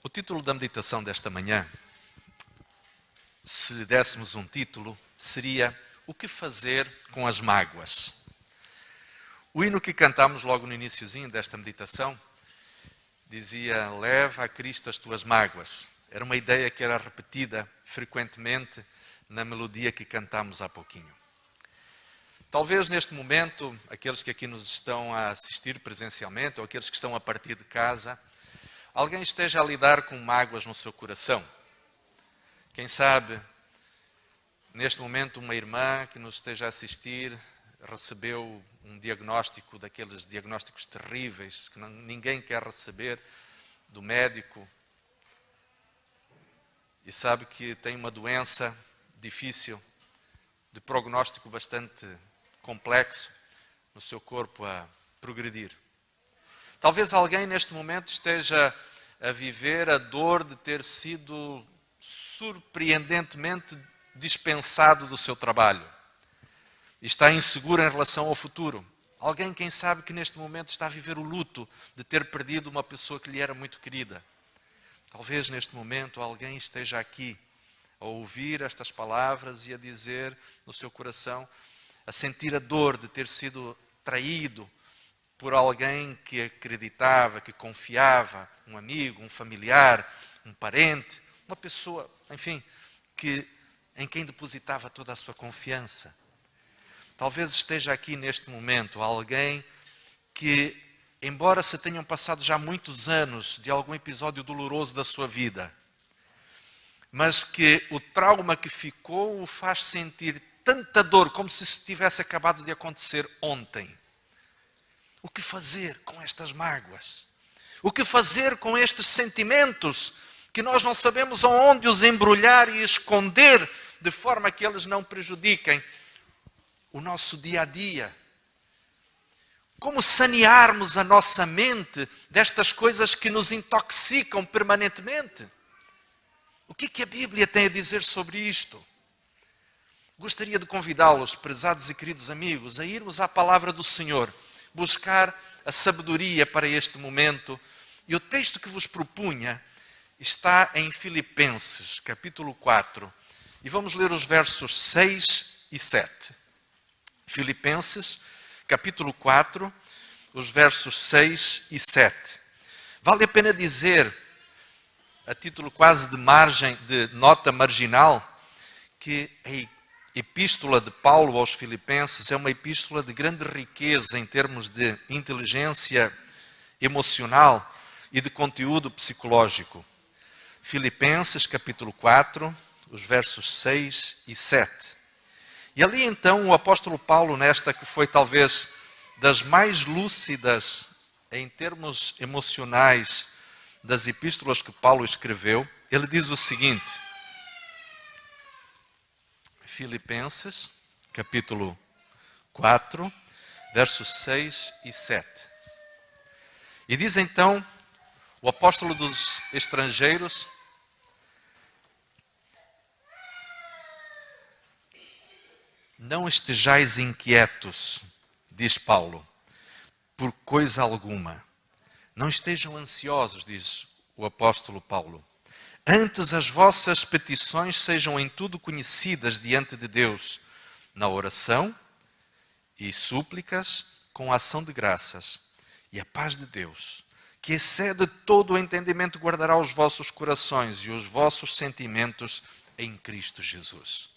O título da meditação desta manhã, se lhe dessemos um título, seria O que fazer com as mágoas? O hino que cantámos logo no iniciozinho desta meditação dizia: leva a Cristo as tuas mágoas. Era uma ideia que era repetida frequentemente na melodia que cantámos há pouquinho. Talvez neste momento, aqueles que aqui nos estão a assistir presencialmente ou aqueles que estão a partir de casa, alguém esteja a lidar com mágoas no seu coração. Quem sabe, neste momento, uma irmã que nos esteja a assistir recebeu um diagnóstico daqueles diagnósticos terríveis que ninguém quer receber do médico e sabe que tem uma doença difícil, de prognóstico bastante complexo no seu corpo a progredir. Talvez alguém neste momento esteja a viver a dor de ter sido surpreendentemente dispensado do seu trabalho e está inseguro em relação ao futuro. Alguém, quem sabe, que neste momento está a viver o luto de ter perdido uma pessoa que lhe era muito querida. Talvez neste momento alguém esteja aqui a ouvir estas palavras e a dizer no seu coração, a sentir a dor de ter sido traído por alguém que acreditava, que confiava, um amigo, um familiar, um parente, uma pessoa, enfim, em quem depositava toda a sua confiança. Talvez esteja aqui neste momento alguém que, embora se tenham passado já muitos anos de algum episódio doloroso da sua vida, mas que o trauma que ficou o faz sentir tanta dor, como se isso tivesse acabado de acontecer ontem. O que fazer com estas mágoas? O que fazer com estes sentimentos que nós não sabemos aonde os embrulhar e esconder de forma que eles não prejudiquem o nosso dia a dia? Como sanearmos a nossa mente destas coisas que nos intoxicam permanentemente? O que a Bíblia tem a dizer sobre isto? Gostaria de convidá-los, prezados e queridos amigos, a irmos à palavra do Senhor, buscar a sabedoria para este momento. E o texto que vos propunha está em Filipenses, capítulo 4. E vamos ler os versos 6 e 7. Filipenses, capítulo 4, os versos 6 e 7. Vale a pena dizer, a título quase de margem, de nota marginal, que a epístola de Paulo aos Filipenses é uma epístola de grande riqueza em termos de inteligência emocional e de conteúdo psicológico. Filipenses, capítulo 4, os versos 6 e 7. E ali então o apóstolo Paulo, nesta que foi talvez das mais lúcidas em termos emocionais das epístolas que Paulo escreveu, ele diz o seguinte: Filipenses, capítulo 4, versos 6 e 7. E diz então o apóstolo dos estrangeiros: não estejais inquietos, diz Paulo, por coisa alguma. Não estejam ansiosos, diz o apóstolo Paulo. Antes as vossas petições sejam em tudo conhecidas diante de Deus, na oração e súplicas com ação de graças. E a paz de Deus, que excede todo o entendimento, guardará os vossos corações e os vossos sentimentos em Cristo Jesus.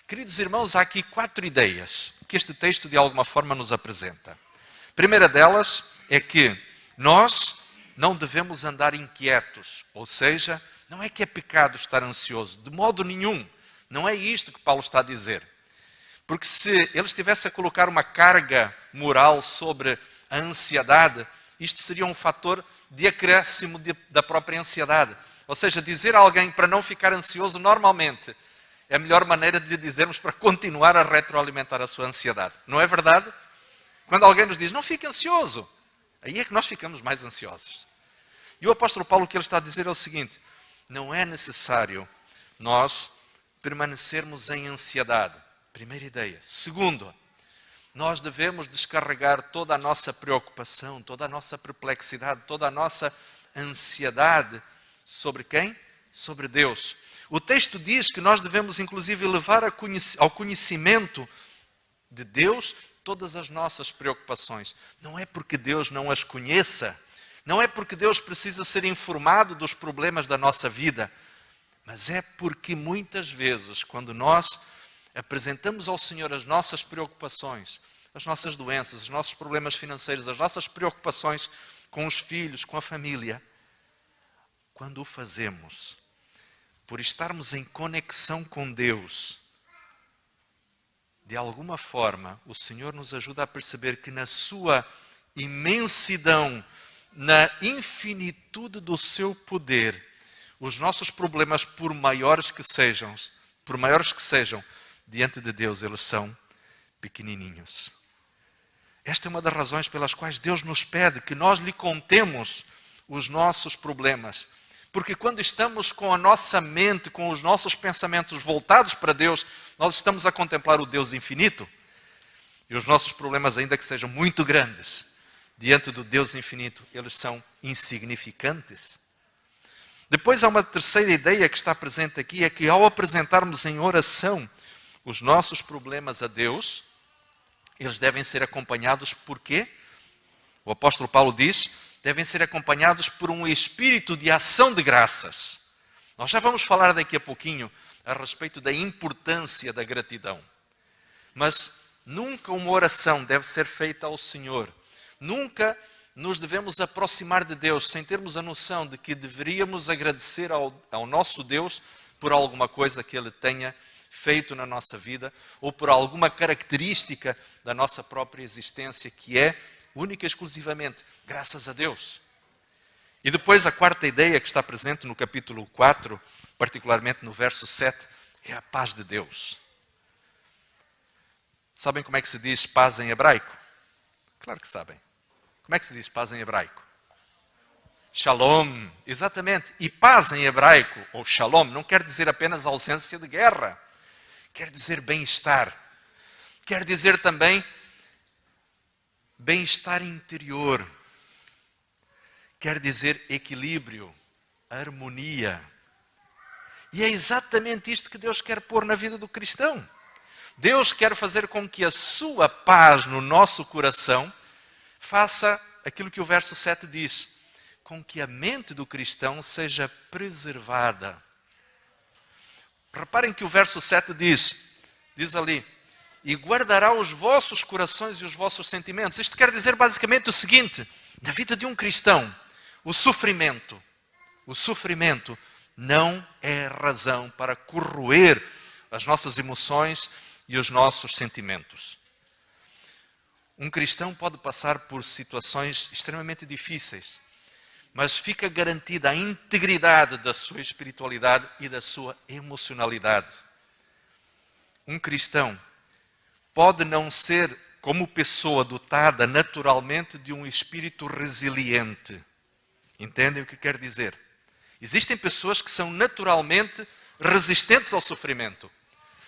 Queridos irmãos, há aqui 4 ideias que este texto de alguma forma nos apresenta. A primeira delas é que nós não devemos andar inquietos, ou seja, não é que é pecado estar ansioso, de modo nenhum. Não é isto que Paulo está a dizer. Porque se ele estivesse a colocar uma carga moral sobre a ansiedade, isto seria um fator de acréscimo da própria ansiedade. Ou seja, dizer a alguém para não ficar ansioso, normalmente, é a melhor maneira de lhe dizermos para continuar a retroalimentar a sua ansiedade. Não é verdade? Quando alguém nos diz, não fique ansioso, aí é que nós ficamos mais ansiosos. E o apóstolo Paulo, o que ele está a dizer é o seguinte: não é necessário nós permanecermos em ansiedade. Primeira ideia. Segundo, nós devemos descarregar toda a nossa preocupação, toda a nossa perplexidade, toda a nossa ansiedade Sobre quem? Sobre Deus. O texto diz que nós devemos, inclusive, levar ao conhecimento de Deus todas as nossas preocupações. Não é porque Deus não as conheça, não é porque Deus precisa ser informado dos problemas da nossa vida, mas é porque muitas vezes, quando nós apresentamos ao Senhor as nossas preocupações, as nossas doenças, os nossos problemas financeiros, as nossas preocupações com os filhos, com a família, quando o fazemos, por estarmos em conexão com Deus, de alguma forma, o Senhor nos ajuda a perceber que na sua imensidão, na infinitude do seu poder, os nossos problemas, por maiores que sejam, diante de Deus, eles são pequenininhos. Esta é uma das razões pelas quais Deus nos pede que nós lhe contemos os nossos problemas. Porque quando estamos com a nossa mente, com os nossos pensamentos voltados para Deus, nós estamos a contemplar o Deus infinito. E os nossos problemas, ainda que sejam muito grandes, diante do Deus infinito, eles são insignificantes. Depois há uma terceira ideia que está presente aqui, é que ao apresentarmos em oração os nossos problemas a Deus, eles devem ser acompanhados por quê? O apóstolo Paulo diz, devem ser acompanhados por um espírito de ação de graças. Nós já vamos falar daqui a pouquinho a respeito da importância da gratidão. Mas nunca uma oração deve ser feita ao Senhor. Nunca nos devemos aproximar de Deus sem termos a noção de que deveríamos agradecer ao nosso Deus por alguma coisa que Ele tenha feito na nossa vida ou por alguma característica da nossa própria existência que é única e exclusivamente graças a Deus. E depois a quarta ideia que está presente no capítulo 4, particularmente no verso 7, é a paz de Deus. Sabem como é que se diz paz em hebraico? Claro que sabem. Como é que se diz paz em hebraico? Shalom, exatamente. E paz em hebraico, ou shalom, não quer dizer apenas ausência de guerra. Quer dizer bem-estar. Quer dizer também bem-estar interior. Quer dizer equilíbrio, harmonia. E é exatamente isto que Deus quer pôr na vida do cristão. Deus quer fazer com que a sua paz no nosso coração faça aquilo que o verso 7 diz, com que a mente do cristão seja preservada. Reparem que o verso 7 diz ali, e guardará os vossos corações e os vossos sentimentos. Isto quer dizer basicamente o seguinte, na vida de um cristão, o sofrimento não é razão para corroer as nossas emoções e os nossos sentimentos. Um cristão pode passar por situações extremamente difíceis, mas fica garantida a integridade da sua espiritualidade e da sua emocionalidade. Um cristão pode não ser, como pessoa dotada naturalmente de um espírito resiliente. Entendem o que quer dizer? Existem pessoas que são naturalmente resistentes ao sofrimento.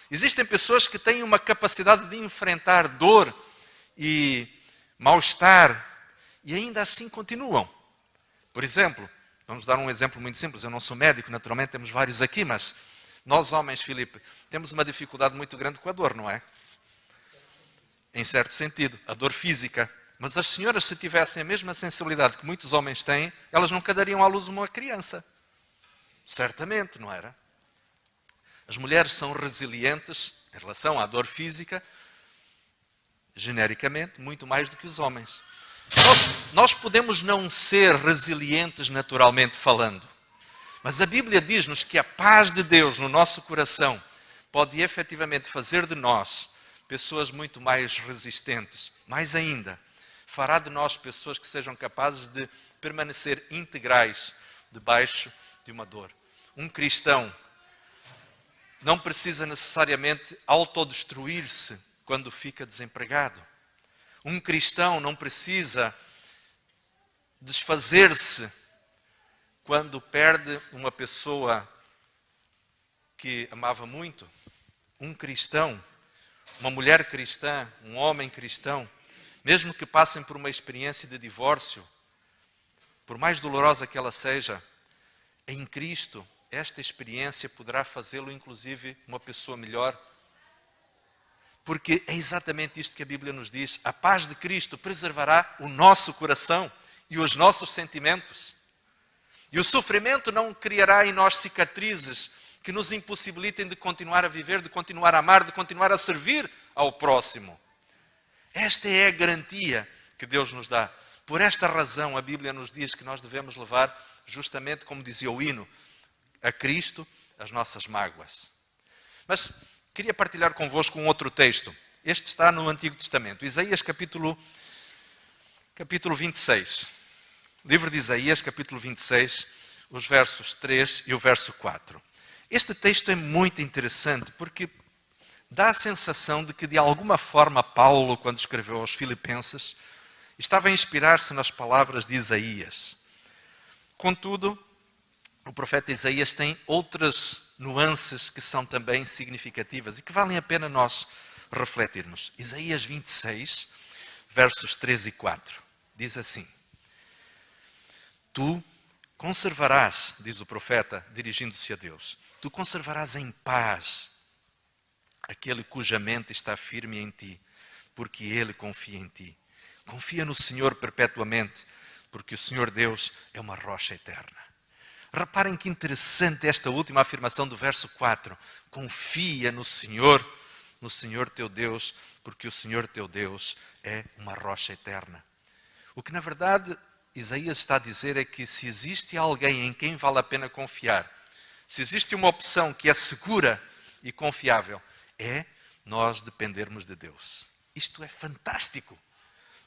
Existem pessoas que têm uma capacidade de enfrentar dor e mal-estar e ainda assim continuam. Por exemplo, vamos dar um exemplo muito simples. Eu não sou médico, naturalmente temos vários aqui, mas nós homens, Filipe, temos uma dificuldade muito grande com a dor, não é? Em certo sentido, a dor física. Mas as senhoras, se tivessem a mesma sensibilidade que muitos homens têm, elas nunca dariam à luz uma criança. Certamente, não era? As mulheres são resilientes em relação à dor física, genericamente, muito mais do que os homens. Nós podemos não ser resilientes naturalmente falando, mas a Bíblia diz-nos que a paz de Deus no nosso coração pode efetivamente fazer de nós pessoas muito mais resistentes. Mais ainda, fará de nós pessoas que sejam capazes de permanecer integrais debaixo de uma dor. Um cristão não precisa necessariamente autodestruir-se quando fica desempregado. Um cristão não precisa desfazer-se quando perde uma pessoa que amava muito. Um cristão, uma mulher cristã, um homem cristão, mesmo que passem por uma experiência de divórcio, por mais dolorosa que ela seja, em Cristo, esta experiência poderá fazê-lo, inclusive, uma pessoa melhor. Porque é exatamente isto que a Bíblia nos diz. A paz de Cristo preservará o nosso coração e os nossos sentimentos. E o sofrimento não criará em nós cicatrizes que nos impossibilitem de continuar a viver, de continuar a amar, de continuar a servir ao próximo. Esta é a garantia que Deus nos dá. Por esta razão, a Bíblia nos diz que nós devemos levar, justamente como dizia o hino, a Cristo as nossas mágoas. Mas queria partilhar convosco um outro texto. Este está no Antigo Testamento. Isaías capítulo 26. Livro de Isaías, capítulo 26, os versos 3 e o verso 4. Este texto é muito interessante porque dá a sensação de que, de alguma forma, Paulo, quando escreveu aos Filipenses, estava a inspirar-se nas palavras de Isaías. Contudo, o profeta Isaías tem outras nuances que são também significativas e que valem a pena nós refletirmos. Isaías 26, versos 3 e 4, diz assim: Tu conservarás, diz o profeta, dirigindo-se a Deus, tu conservarás em paz aquele cuja mente está firme em ti, porque ele confia em ti. Confia no Senhor perpetuamente, porque o Senhor Deus é uma rocha eterna. Reparem que interessante esta última afirmação do verso 4. Confia no Senhor teu Deus, porque o Senhor teu Deus é uma rocha eterna. O que na verdade Isaías está a dizer é que se existe alguém em quem vale a pena confiar, se existe uma opção que é segura e confiável, é nós dependermos de Deus. Isto é fantástico.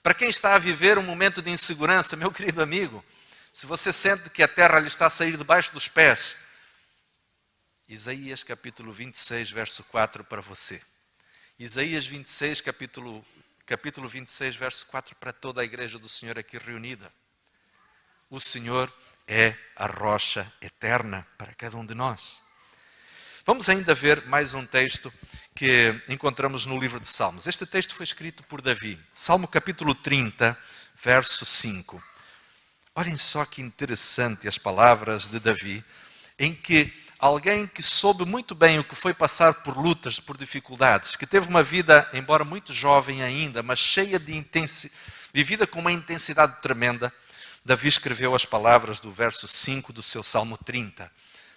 Para quem está a viver um momento de insegurança, meu querido amigo, se você sente que a terra lhe está a sair debaixo dos pés, Isaías capítulo 26, verso 4 para você. Isaías 26, capítulo 26, verso 4 para toda a igreja do Senhor aqui reunida. O Senhor é a rocha eterna para cada um de nós. Vamos ainda ver mais um texto que encontramos no livro de Salmos. Este texto foi escrito por Davi. Salmo capítulo 30, verso 5. Olhem só que interessante as palavras de Davi, em que alguém que soube muito bem o que foi passar por lutas, por dificuldades, que teve uma vida, embora muito jovem ainda, mas cheia de vivida com uma intensidade tremenda, Davi escreveu as palavras do verso 5 do seu Salmo 30.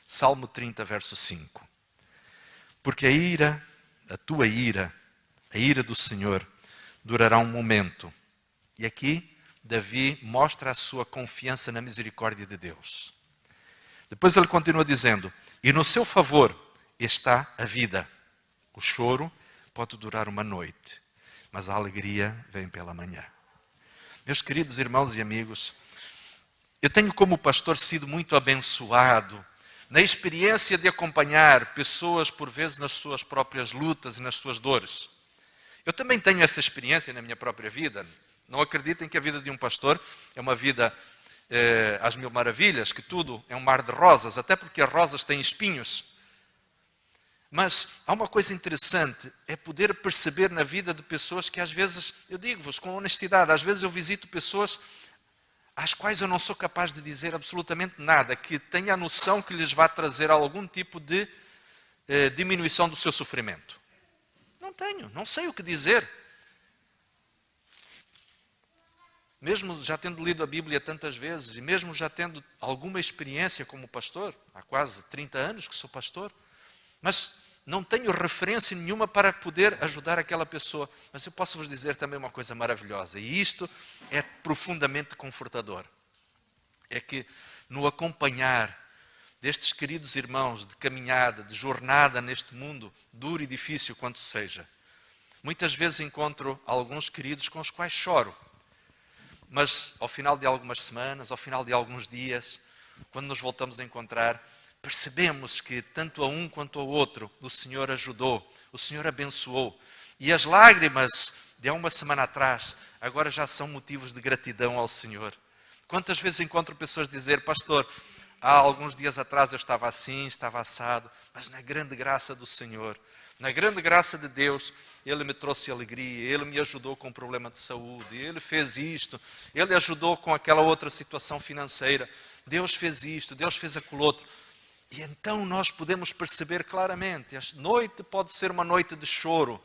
Salmo 30, verso 5. Porque a tua ira, a ira do Senhor, durará um momento. E aqui, Davi mostra a sua confiança na misericórdia de Deus. Depois ele continua dizendo: e no seu favor está a vida. O choro pode durar uma noite, mas a alegria vem pela manhã. Meus queridos irmãos e amigos, eu tenho como pastor sido muito abençoado na experiência de acompanhar pessoas, por vezes, nas suas próprias lutas e nas suas dores. Eu também tenho essa experiência na minha própria vida. Não acreditem que a vida de um pastor é uma vida às mil maravilhas, que tudo é um mar de rosas, até porque as rosas têm espinhos. Mas há uma coisa interessante, é poder perceber na vida de pessoas que às vezes, eu digo-vos com honestidade, às vezes eu visito pessoas às quais eu não sou capaz de dizer absolutamente nada, que tenha a noção que lhes vai trazer algum tipo de diminuição do seu sofrimento. Não tenho, não sei o que dizer. Mesmo já tendo lido a Bíblia tantas vezes, e mesmo já tendo alguma experiência como pastor, há quase 30 anos que sou pastor, mas não tenho referência nenhuma para poder ajudar aquela pessoa. Mas eu posso vos dizer também uma coisa maravilhosa, e isto é profundamente confortador. É que no acompanhar destes queridos irmãos de caminhada, de jornada neste mundo, duro e difícil quanto seja, muitas vezes encontro alguns queridos com os quais choro. Mas ao final de algumas semanas, ao final de alguns dias, quando nos voltamos a encontrar, percebemos que tanto a um quanto ao outro o Senhor ajudou, o Senhor abençoou. E as lágrimas de há uma semana atrás agora já são motivos de gratidão ao Senhor. Quantas vezes encontro pessoas dizer: pastor, há alguns dias atrás eu estava assim, estava assado, mas na grande graça do Senhor, na grande graça de Deus, Ele me trouxe alegria, Ele me ajudou com um problema de saúde, Ele fez isto, Ele ajudou com aquela outra situação financeira, Deus fez isto, Deus fez aquilo outro. E então nós podemos perceber claramente, a noite pode ser uma noite de choro,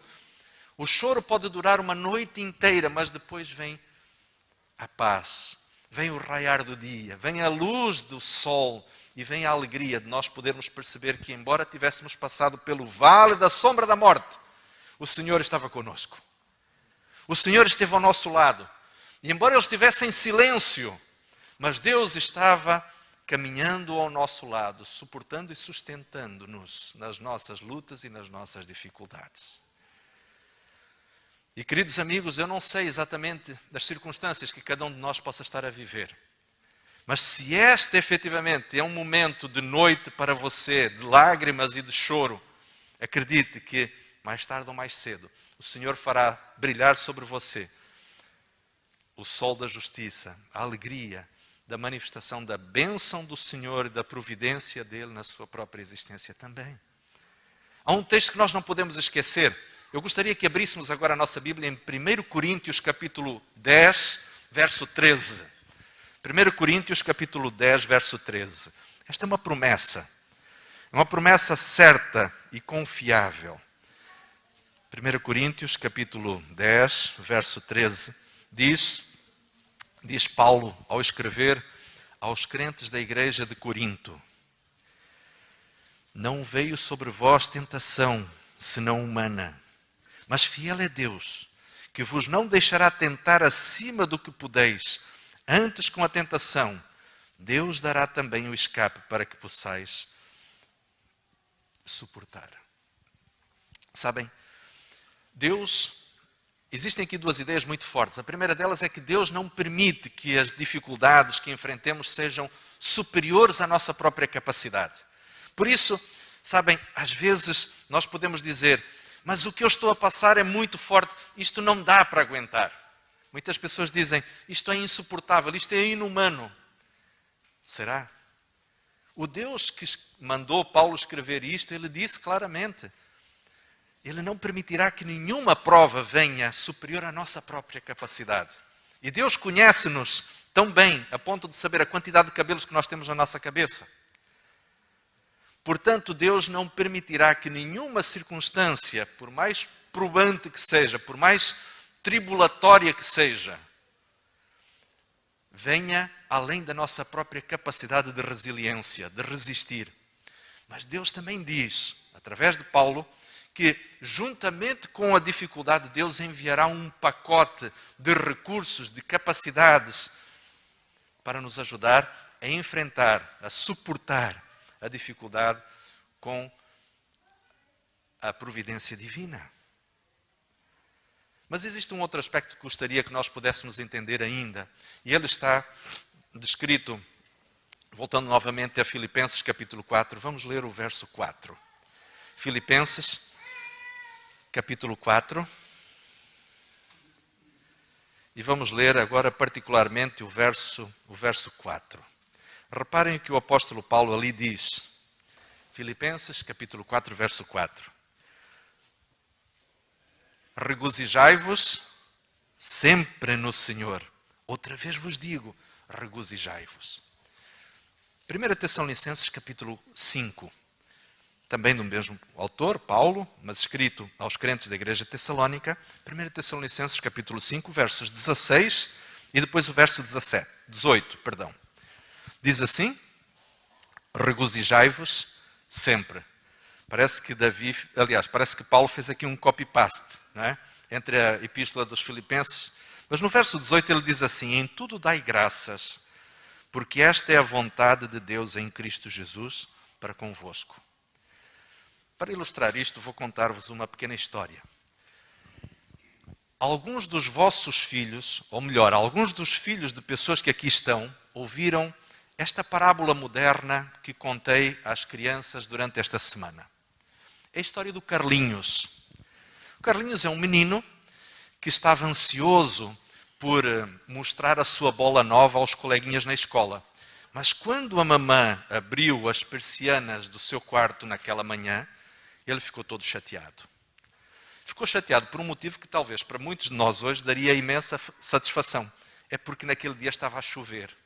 o choro pode durar uma noite inteira, mas depois vem a paz, vem o raiar do dia, vem a luz do sol e vem a alegria de nós podermos perceber que, embora tivéssemos passado pelo vale da sombra da morte, o Senhor estava conosco. O Senhor esteve ao nosso lado. E embora Ele estivesse em silêncio, mas Deus estava caminhando ao nosso lado, suportando e sustentando-nos nas nossas lutas e nas nossas dificuldades. E, queridos amigos, eu não sei exatamente das circunstâncias que cada um de nós possa estar a viver. Mas se este efetivamente é um momento de noite para você, de lágrimas e de choro, acredite que mais tarde ou mais cedo o Senhor fará brilhar sobre você o sol da justiça, a alegria da manifestação da bênção do Senhor e da providência dEle na sua própria existência também. Há um texto que nós não podemos esquecer. Eu gostaria que abríssemos agora a nossa Bíblia em 1 Coríntios capítulo 10, verso 13. 1 Coríntios capítulo 10, verso 13. Esta é uma promessa certa e confiável. 1 Coríntios capítulo 10, verso 13, diz Paulo ao escrever aos crentes da igreja de Corinto: não veio sobre vós tentação, senão humana, mas fiel é Deus, que vos não deixará tentar acima do que podeis. Antes, com a tentação, Deus dará também o escape para que possais suportar. Sabem, existem aqui duas ideias muito fortes. A primeira delas é que Deus não permite que as dificuldades que enfrentemos sejam superiores à nossa própria capacidade. Por isso, sabem, às vezes nós podemos dizer: mas o que eu estou a passar é muito forte, isto não dá para aguentar. Muitas pessoas dizem: isto é insuportável, isto é inumano. Será? O Deus que mandou Paulo escrever isto, Ele disse claramente: Ele não permitirá que nenhuma prova venha superior à nossa própria capacidade. E Deus conhece-nos tão bem, a ponto de saber a quantidade de cabelos que nós temos na nossa cabeça. Portanto, Deus não permitirá que nenhuma circunstância, por mais probante que seja, por mais tribulatória que seja, venha além da nossa própria capacidade de resiliência, de resistir. Mas Deus também diz, através de Paulo, que juntamente com a dificuldade, Deus enviará um pacote de recursos, de capacidades, para nos ajudar a enfrentar, a suportar a dificuldade com a providência divina. Mas existe um outro aspecto que gostaria que nós pudéssemos entender ainda, e ele está descrito, voltando novamente a Filipenses capítulo 4, vamos ler o verso 4. Filipenses capítulo 4, e vamos ler agora particularmente o verso 4. Reparem o que o apóstolo Paulo ali diz. Filipenses capítulo 4, verso 4. Regozijai-vos sempre no Senhor. Outra vez vos digo, regozijai-vos. 1 Tessalonicenses capítulo 5. Também do mesmo autor, Paulo, mas escrito aos crentes da igreja de Tessalónica. 1 Tessalonicenses capítulo 5, versos 16 e depois o verso 18. Diz assim: regozijai-vos sempre. Parece que Paulo fez aqui um copy-paste, não é? Entre a epístola dos Filipenses. Mas no verso 18 ele diz assim: em tudo dai graças, porque esta é a vontade de Deus em Cristo Jesus para convosco. Para ilustrar isto, vou contar-vos uma pequena história. Alguns dos vossos filhos, ou melhor, alguns dos filhos de pessoas que aqui estão, ouviram esta parábola moderna que contei às crianças durante esta semana. É a história do Carlinhos. O Carlinhos é um menino que estava ansioso por mostrar a sua bola nova aos coleguinhas na escola. Mas quando a mamã abriu as persianas do seu quarto naquela manhã, ele ficou todo chateado. Ficou chateado por um motivo que talvez para muitos de nós hoje daria imensa satisfação. É porque naquele dia estava a chover.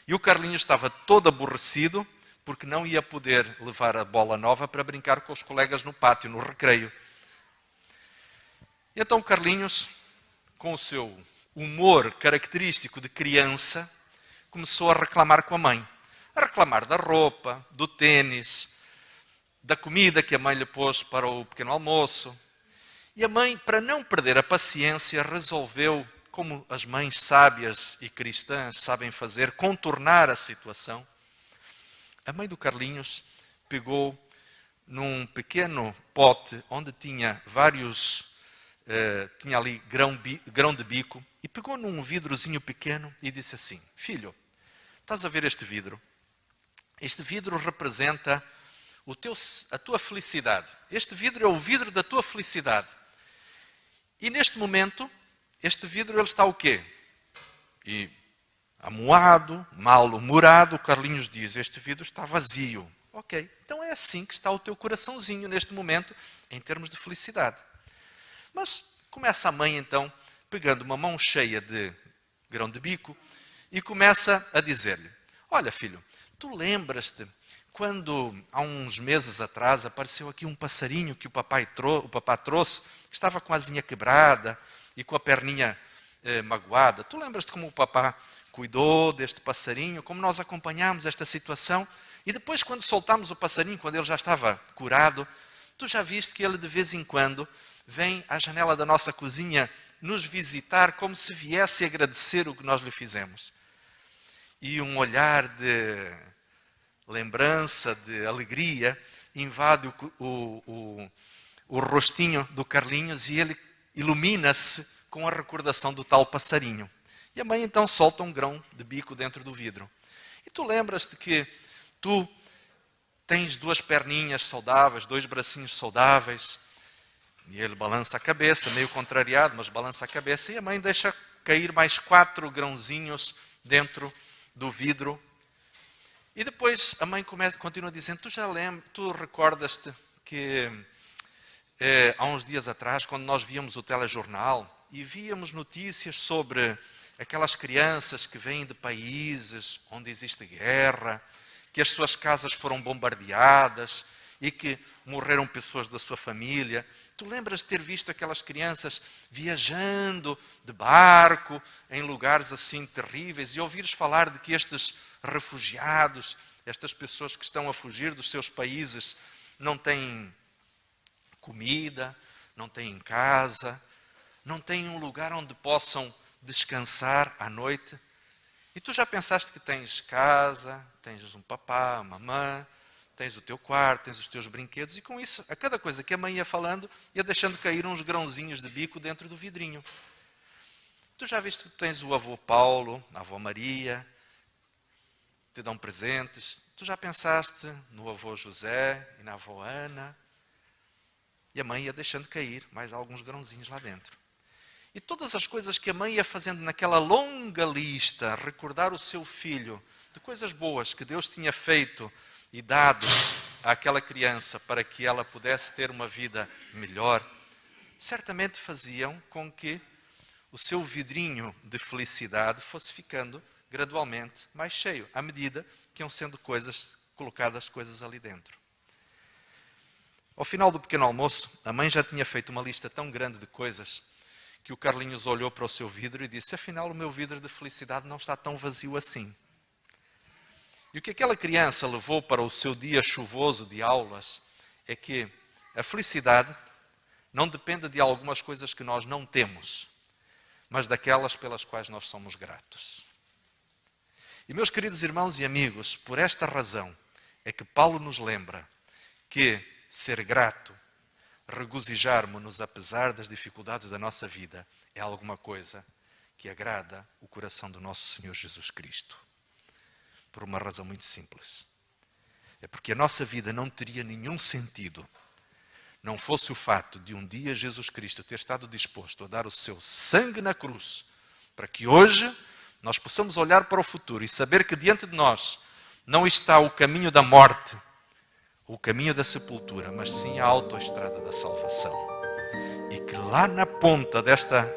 E o Carlinhos estava todo aborrecido porque não ia poder levar a bola nova para brincar com os colegas no pátio, no recreio. E então o Carlinhos, com o seu humor característico de criança, começou a reclamar com a mãe. A reclamar da roupa, do tênis, da comida que a mãe lhe pôs para o pequeno almoço. E a mãe, para não perder a paciência, resolveu, como as mães sábias e cristãs sabem fazer, contornar a situação. A mãe do Carlinhos pegou num pequeno pote onde tinha tinha ali grão de bico, e pegou num vidrozinho pequeno e disse assim: filho, estás a ver este vidro? Este vidro representa a tua felicidade. Este vidro é o vidro da tua felicidade. E neste momento, este vidro ele está o quê? E amuado, mal-humorado, o Carlinhos diz: este vidro está vazio. Ok, então é assim que está o teu coraçãozinho neste momento, em termos de felicidade. Mas começa a mãe então, pegando uma mão cheia de grão de bico, e começa a dizer-lhe: olha filho, tu lembras-te quando há uns meses atrás apareceu aqui um passarinho que o papá trouxe, que estava com a asinha quebrada e com a perninha magoada? Tu lembras-te como o papá cuidou deste passarinho, como nós acompanhámos esta situação? E depois, quando soltámos o passarinho, quando ele já estava curado, tu já viste que ele de vez em quando vem à janela da nossa cozinha nos visitar como se viesse agradecer o que nós lhe fizemos. E um olhar de lembrança, de alegria, invade o rostinho do Carlinhos e ele ilumina-se com a recordação do tal passarinho. E a mãe então solta um grão de bico dentro do vidro. E tu lembras-te que tu tens duas perninhas saudáveis, dois bracinhos saudáveis? E ele balança a cabeça, meio contrariado, mas balança a cabeça, e a mãe deixa cair mais 4 grãozinhos dentro do vidro. E depois a mãe continua dizendo: tu recordas-te que há uns dias atrás, quando nós víamos o telejornal e víamos notícias sobre aquelas crianças que vêm de países onde existe guerra, que as suas casas foram bombardeadas e que morreram pessoas da sua família. Tu lembras de ter visto aquelas crianças viajando de barco em lugares assim terríveis e ouvires falar de que estes refugiados, estas pessoas que estão a fugir dos seus países, não têm comida, não têm casa, não têm um lugar onde possam descansar à noite? E tu já pensaste que tens casa, tens um papá, uma mamã, tens o teu quarto, tens os teus brinquedos, e com isso, a cada coisa que a mãe ia falando, ia deixando cair uns grãozinhos de bico dentro do vidrinho. Tu já viste que tens o avô Paulo, a avó Maria, te dão presentes? Tu já pensaste no avô José e na avó Ana? E a mãe ia deixando cair mais alguns grãozinhos lá dentro. E todas as coisas que a mãe ia fazendo naquela longa lista, recordar o seu filho de coisas boas que Deus tinha feito e dado àquela criança para que ela pudesse ter uma vida melhor, certamente faziam com que o seu vidrinho de felicidade fosse ficando gradualmente mais cheio, à medida que iam sendo colocadas coisas ali dentro. Ao final do pequeno almoço, a mãe já tinha feito uma lista tão grande de coisas que o Carlinhos olhou para o seu vidro e disse: afinal, o meu vidro de felicidade não está tão vazio assim. E o que aquela criança levou para o seu dia chuvoso de aulas é que a felicidade não depende de algumas coisas que nós não temos, mas daquelas pelas quais nós somos gratos. E, meus queridos irmãos e amigos, por esta razão é que Paulo nos lembra que ser grato, regozijarmos-nos apesar das dificuldades da nossa vida, é alguma coisa que agrada o coração do nosso Senhor Jesus Cristo. Por uma razão muito simples. É porque a nossa vida não teria nenhum sentido não fosse o fato de um dia Jesus Cristo ter estado disposto a dar o seu sangue na cruz, para que hoje nós possamos olhar para o futuro e saber que diante de nós não está o caminho da morte, o caminho da sepultura, mas sim a autoestrada da salvação. E que lá na ponta desta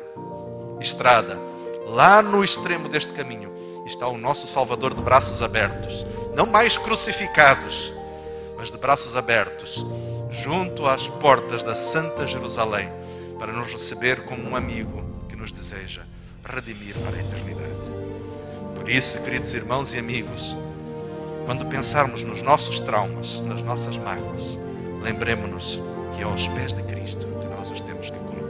estrada, lá no extremo deste caminho, está o nosso Salvador de braços abertos, não mais crucificados, mas de braços abertos, junto às portas da Santa Jerusalém, para nos receber como um amigo que nos deseja redimir para a eternidade. Por isso, queridos irmãos e amigos, quando pensarmos nos nossos traumas, nas nossas mágoas, lembremos-nos que é aos pés de Cristo que nós os temos que colocar.